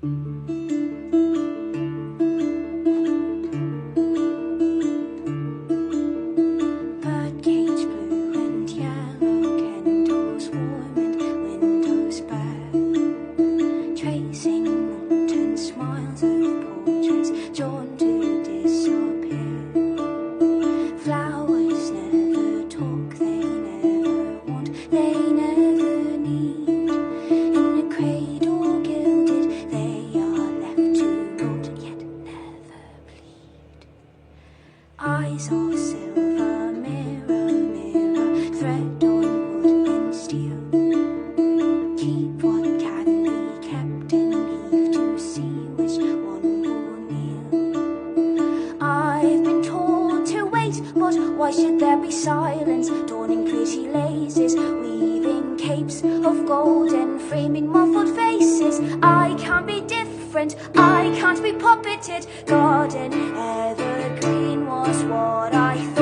Birdcage blue and yellow, candles warm and windows bare, tracing upturned smiles of portraits drawn to disappear. Flowers never talk, they never want, they never need. In a cradle gilded, they are left to rot, yet never bleed. Eyes of silver, mirror, mirror, thread on wood and steel. Keep what can be kept and leave to see which one will kneel. I've been told to wait, but why should there be silence? Dawning pretty laces, weaving capes of gold and framing muffled faces. I can't be different, I can't be puppeted. Garden evergreen was what I thought.